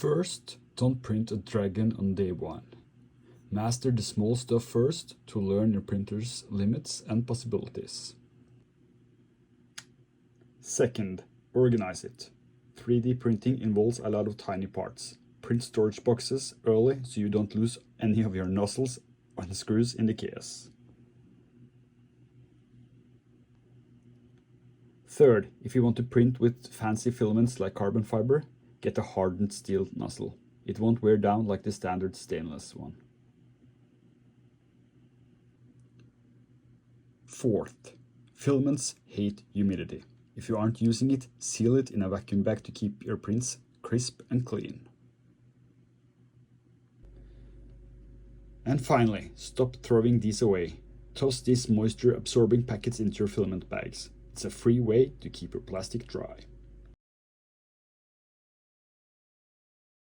First, don't print a dragon on day one. Master the small stuff first to learn your printer's limits and possibilities. Second, organize it. 3D printing involves a lot of tiny parts. Print storage boxes early so you don't lose any of your nozzles and screws in the case. Third, if you want to print with fancy filaments like carbon fiber, get a hardened steel nozzle. It won't wear down like the standard stainless one. Fourth, filaments hate humidity. If you aren't using it, seal it in a vacuum bag to keep your prints crisp and clean. And finally, stop throwing these away. Toss these moisture-absorbing packets into your filament bags. It's a free way to keep your plastic dry.